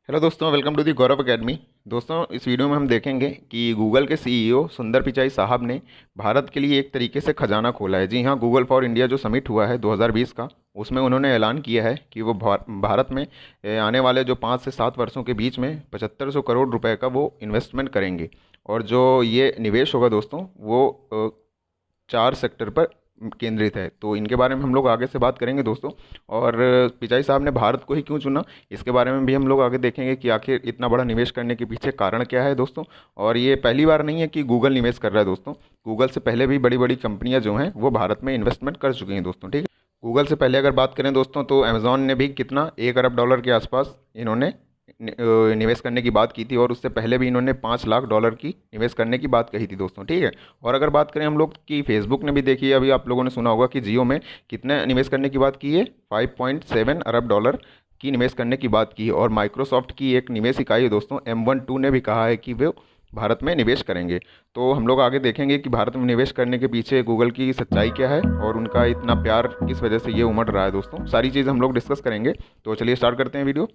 Hello दोस्तों, welcome to the Gaurav academy. दोस्तों, इस वीडियो में हम देखेंगे कि गूगल के सीईओ सुंदर पिचाई साहब ने भारत के लिए एक तरीके से खजाना खोला है। जी हाँ, गूगल फॉर इंडिया जो समिट हुआ है 2020 का, उसमें उन्होंने ऐलान किया है कि वो भारत में आने वाले जो 5 से 7 वर्षों के बीच में 7500 करोड़ रुपए का वो इन्वेस्टमेंट करेंगे। और जो ये निवेश होगा दोस्तों, वो 4 सेक्टर पर केंद्रित है। तो इनके बारे में हम लोग आगे से बात करेंगे दोस्तों। और पिचाई साहब ने भारत को ही क्यों चुना, इसके बारे में भी हम लोग आगे देखेंगे कि आखिर इतना बड़ा निवेश करने के पीछे कारण क्या है दोस्तों। और ये पहली बार नहीं है कि गूगल निवेश कर रहा है दोस्तों। गूगल से पहले भी बड़ी बड़ी कंपनियां जो हैं वो भारत में इन्वेस्टमेंट कर चुकी हैं दोस्तों। ठीक है, गूगल से पहले अगर बात करें दोस्तों तो अमेज़ॉन ने भी कितना 1 अरब डॉलर के आसपास इन्होंने निवेश करने की बात की थी। और उससे पहले भी इन्होंने 5 लाख डॉलर की निवेश करने की बात कही थी दोस्तों। ठीक है, और अगर बात करें हम लोग कि फेसबुक ने भी देखिए, अभी आप लोगों ने सुना होगा कि जियो में कितने निवेश करने की बात की है, 5.7 अरब डॉलर की निवेश करने की बात की है। और माइक्रोसॉफ्ट की एक निवेश इकाई है दोस्तों M12 ने भी कहा है कि वे भारत में निवेश करेंगे। तो हम लोग आगे देखेंगे कि भारत में निवेश करने के पीछे गूगल की सच्चाई क्या है और उनका इतना प्यार किस वजह से ये उमड़ रहा है दोस्तों। सारी चीज़ हम लोग डिस्कस करेंगे। तो चलिए स्टार्ट करते हैं वीडियो।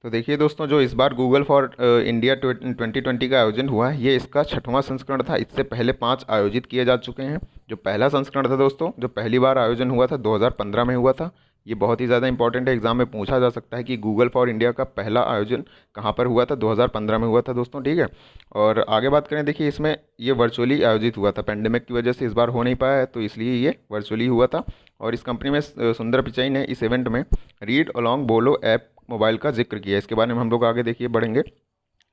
तो देखिए दोस्तों, जो इस बार गूगल फॉर इंडिया 2020 का आयोजन हुआ है, ये इसका 6वां संस्करण था। इससे पहले 5 आयोजित किए जा चुके हैं। जो पहला संस्करण था दोस्तों, जो पहली बार आयोजन हुआ था 2015 में हुआ था। ये बहुत ही ज़्यादा इंपॉर्टेंट है, एग्जाम में पूछा जा सकता है कि गूगल फॉर इंडिया का पहला आयोजन कहाँ पर हुआ था। 2015 में हुआ था दोस्तों। ठीक है, और आगे बात करें, देखिए इसमें ये वर्चुअली आयोजित हुआ था। पेंडेमिक की वजह से इस बार हो नहीं पाया है, तो इसलिए ये वर्चुअली हुआ था। और इस कंपनी में सुंदर पिचाई ने इस इवेंट में रीड अलोंग बोलो ऐप मोबाइल का जिक्र किया है। इसके बारे में हम लोग आगे देखिए बढ़ेंगे।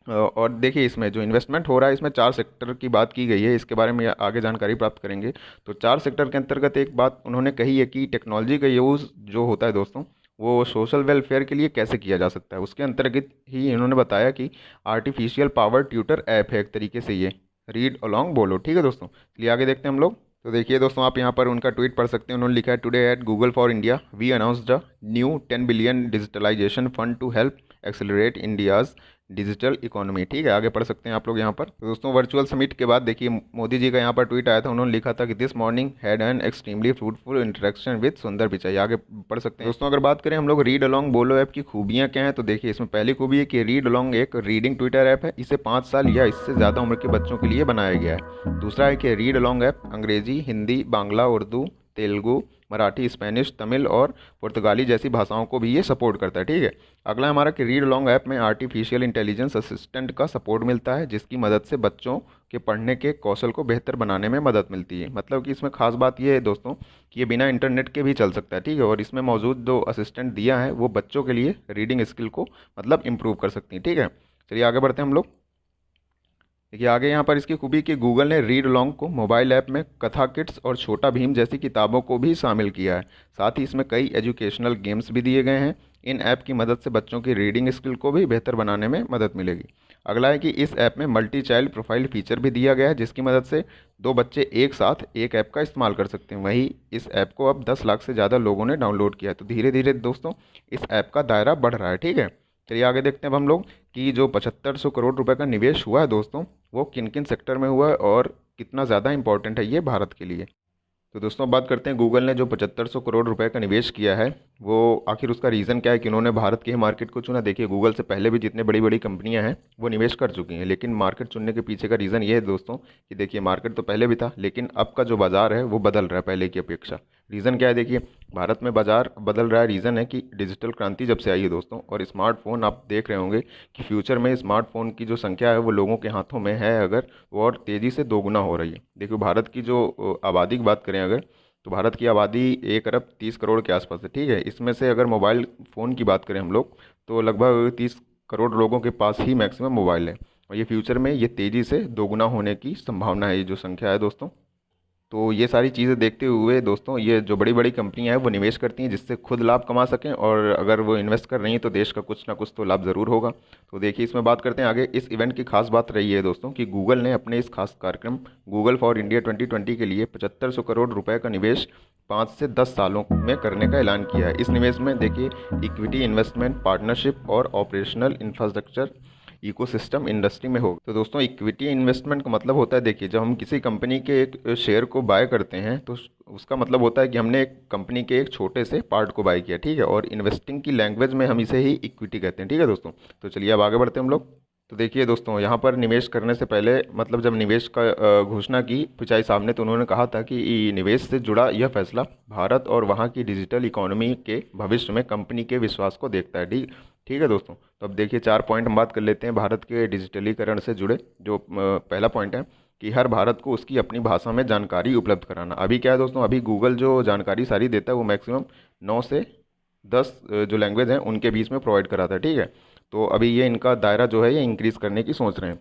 और देखिए इसमें जो इन्वेस्टमेंट हो रहा है, इसमें 4 सेक्टर की बात की गई है। इसके बारे में आगे जानकारी प्राप्त करेंगे। तो 4 सेक्टर के अंतर्गत एक बात उन्होंने कही है कि टेक्नोलॉजी का यूज़ जो होता है दोस्तों, वो सोशल वेलफेयर के लिए कैसे किया जा सकता है। उसके अंतर्गत ही इन्होंने बताया कि आर्टिफिशियल पावर ट्यूटर ऐप है एक तरीके से ये, रीड अलोंग बोलो। ठीक है दोस्तों, चलिए आगे देखते हैं हम लोग। तो देखिए दोस्तों, आप यहाँ पर उनका ट्वीट पढ़ सकते हैं। उन्होंने लिखा है, today at Google for India we announced a new 10 billion digitalisation fund to help accelerate India's digital economy. ठीक है, आगे पढ़ सकते हैं आप लोग यहाँ पर। तो दोस्तों, वर्चुअल समिट के बाद देखिए मोदी जी का यहाँ पर ट्वीट आया था। उन्होंने लिखा था कि this morning had an extremely fruitful interaction with सुंदर पिचाई। आगे पढ़ सकते हैं दोस्तों। अगर बात करें हम लोग रीड अलोंग बोलो ऐप की खूबियाँ क्या हैं, तो देखिए इसमें पहली खूबी है कि रीड अलोंग एक रीडिंग ट्विटर ऐप है। इसे 5 साल या इससे ज़्यादा उम्र के बच्चों के लिए बनाया गया है। दूसरा है कि रीड अलोंग ऐप अंग्रेजी, हिंदी, बांग्ला, उर्दू, तेलुगु, मराठी, स्पेनिश, तमिल और पुर्तगाली जैसी भाषाओं को भी ये सपोर्ट करता है। ठीक है, अगला हमारा कि रीड अलोंग ऐप में आर्टिफिशियल इंटेलिजेंस असिस्टेंट का सपोर्ट मिलता है, जिसकी मदद से बच्चों के पढ़ने के कौशल को बेहतर बनाने में मदद मिलती है। मतलब कि इसमें खास बात ये है दोस्तों कि ये बिना इंटरनेट के भी चल सकता है। ठीक है, और इसमें मौजूद जो असिस्टेंट दिया है वो बच्चों के लिए रीडिंग स्किल को मतलब इम्प्रूव कर सकती है। ठीक है, चलिए आगे बढ़ते हैं हम लोग। देखिए आगे यहाँ पर इसकी खूबी कि गूगल ने रीड अलोंग को मोबाइल ऐप में कथा किड्स और छोटा भीम जैसी किताबों को भी शामिल किया है। साथ ही इसमें कई एजुकेशनल गेम्स भी दिए गए हैं। इन ऐप की मदद से बच्चों की रीडिंग स्किल को भी बेहतर बनाने में मदद मिलेगी। अगला है कि इस ऐप में मल्टी चाइल्ड प्रोफाइल फीचर भी दिया गया है, जिसकी मदद से 2 बच्चे एक साथ एक ऐप का इस्तेमाल कर सकते हैं। वहीं इस ऐप को अब 10 लाख से ज़्यादा लोगों ने डाउनलोड किया है। तो धीरे धीरे दोस्तों इस ऐप का दायरा बढ़ रहा है। ठीक है, चलिए आगे देखते हैं अब हम लोग कि जो 7500 करोड़ रुपए का निवेश हुआ है दोस्तों, वो किन किन सेक्टर में हुआ है और कितना ज़्यादा इंपॉर्टेंट है ये भारत के लिए। तो दोस्तों, बात करते हैं गूगल ने जो 7500 करोड़ रुपए का निवेश किया है, वो आखिर उसका रीज़न क्या है कि उन्होंने भारत के ही मार्केट को चुना। देखिए गूगल से पहले भी जितने बड़ी बड़ी कंपनियां हैं वो निवेश कर चुकी हैं, लेकिन मार्केट चुनने के पीछे का रीज़न ये है दोस्तों कि देखिए मार्केट तो पहले भी था, लेकिन अब का जो बाज़ार है वो बदल रहा है पहले की अपेक्षा। रीज़न क्या है, देखिए भारत में बाज़ार बदल रहा है। रीज़न है कि डिजिटल क्रांति जब से आई है दोस्तों, और स्मार्टफोन आप देख रहे होंगे कि फ्यूचर में स्मार्टफोन की जो संख्या है वो लोगों के हाथों में है अगर, वो और तेज़ी से दोगुना हो रही है। देखिए भारत की जो आबादी की बात करें अगर, तो भारत की आबादी 1 अरब 30 करोड़ के आसपास है। ठीक है, इसमें से अगर मोबाइल फ़ोन की बात करें हम लोग, तो लगभग 30 करोड़ लोगों के पास ही मैक्सिमम मोबाइल है। और ये फ्यूचर में ये तेज़ी से दोगुना होने की संभावना है, ये जो संख्या है दोस्तों। तो ये सारी चीज़ें देखते हुए दोस्तों, ये जो बड़ी बड़ी कंपनियां हैं वो निवेश करती हैं जिससे खुद लाभ कमा सकें, और अगर वो इन्वेस्ट कर रही हैं तो देश का कुछ ना कुछ तो लाभ ज़रूर होगा। तो देखिए इसमें बात करते हैं आगे। इस इवेंट की खास बात रही है दोस्तों कि गूगल ने अपने इस खास कार्यक्रम गूगल फॉर इंडिया 2020 के लिए 7500 करोड़ रुपए का निवेश 5 से 10 सालों में करने का ऐलान किया है। इस निवेश में देखिए इक्विटी इन्वेस्टमेंट, पार्टनरशिप और ऑपरेशनल इंफ्रास्ट्रक्चर इकोसिस्टम इंडस्ट्री में होगा। तो दोस्तों इक्विटी इन्वेस्टमेंट का मतलब होता है, देखिए जब हम किसी कंपनी के एक शेयर को बाय करते हैं तो उसका मतलब होता है कि हमने एक कंपनी के एक छोटे से पार्ट को बाय किया, ठीक है। और इन्वेस्टिंग की लैंग्वेज में हम इसे ही इक्विटी कहते हैं, ठीक है दोस्तों। तो चलिए अब आगे बढ़ते हैं हम लोग। तो देखिए दोस्तों यहाँ पर निवेश करने से पहले मतलब जब निवेश का घोषणा की पिचाई साहब ने, तो उन्होंने कहा था कि निवेश से जुड़ा यह फैसला भारत और वहाँ की डिजिटल इकोनॉमी के भविष्य में कंपनी के विश्वास को देखता है, ठीक ठीक है दोस्तों। तो अब देखिए 4 पॉइंट हम बात कर लेते हैं भारत के डिजिटलीकरण से जुड़े। जो पहला पॉइंट है कि हर भारत को उसकी अपनी भाषा में जानकारी उपलब्ध कराना। अभी क्या है दोस्तों, अभी गूगल जो जानकारी सारी देता है वो मैक्सिमम 9 से 10 जो लैंग्वेज हैं उनके बीच में प्रोवाइड कराता है, ठीक है। तो अभी ये इनका दायरा जो है ये इंक्रीज़ करने की सोच रहे हैं।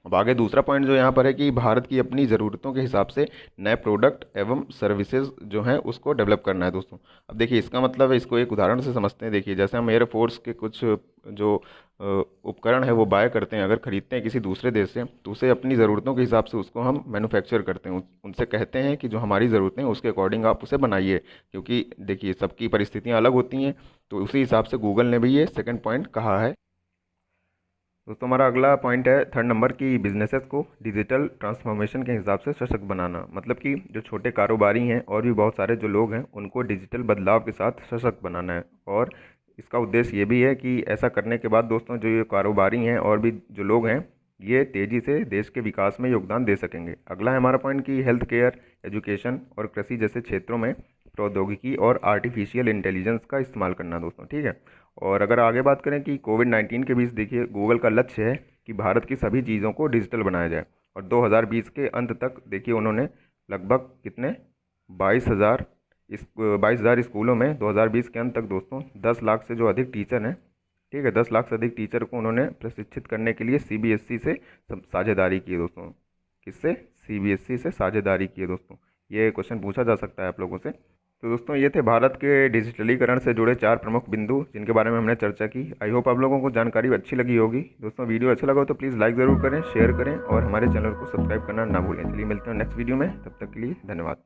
अब आगे दूसरा पॉइंट जो यहाँ पर है कि भारत की अपनी ज़रूरतों के हिसाब से नए प्रोडक्ट एवं सर्विसेज जो हैं उसको डेवलप करना है दोस्तों। अब देखिए इसका मतलब है, इसको एक उदाहरण से समझते हैं। देखिए जैसे हम एयरफोर्स के कुछ जो उपकरण है वो बाय करते हैं, अगर ख़रीदते हैं किसी दूसरे देश से, तो उसे अपनी ज़रूरतों के हिसाब से उसको हम मैन्युफैक्चर करते हैं। उनसे कहते हैं कि जो हमारी ज़रूरतें हैं उसके अकॉर्डिंग आप उसे बनाइए, क्योंकि देखिए सबकी परिस्थितियाँ अलग होती हैं। तो उसी हिसाब से गूगल ने भी ये सेकंड पॉइंट कहा है। दोस्तों हमारा अगला पॉइंट है 3rd नंबर की बिजनेसेस को डिजिटल ट्रांसफॉर्मेशन के हिसाब से सशक्त बनाना। मतलब कि जो छोटे कारोबारी हैं और भी बहुत सारे जो लोग हैं उनको डिजिटल बदलाव के साथ सशक्त बनाना है। और इसका उद्देश्य ये भी है कि ऐसा करने के बाद दोस्तों जो ये कारोबारी हैं और भी जो लोग हैं ये तेज़ी से देश के विकास में योगदान दे सकेंगे। अगला है हमारा पॉइंट कि हेल्थ केयर, एजुकेशन और कृषि जैसे क्षेत्रों में प्रौद्योगिकी और आर्टिफिशियल इंटेलिजेंस का इस्तेमाल करना दोस्तों, ठीक है। और अगर आगे बात करें कि कोविड-19 के बीच देखिए गूगल का लक्ष्य है कि भारत की सभी चीज़ों को डिजिटल बनाया जाए। और 2020 के अंत तक देखिए उन्होंने लगभग कितने 22,000 स्कूलों में 2020 के अंत तक दोस्तों 10 लाख से जो अधिक टीचर हैं, ठीक है, 10 लाख से अधिक टीचर को उन्होंने प्रशिक्षित करने के लिए सीबीएसई से साझेदारी की है दोस्तों। किससे? सीबीएसई से साझेदारी की है दोस्तों। ये क्वेश्चन पूछा जा सकता है आप लोगों से। तो दोस्तों ये थे भारत के डिजिटलीकरण से जुड़े 4 प्रमुख बिंदु जिनके बारे में हमने चर्चा की। आई होप आप लोगों को जानकारी अच्छी लगी होगी। दोस्तों वीडियो अच्छा लगा हो तो प्लीज़ लाइक ज़रूर करें, शेयर करें और हमारे चैनल को सब्सक्राइब करना ना भूलें। चलिए मिलते हैं नेक्स्ट वीडियो में, तब तक के लिए धन्यवाद।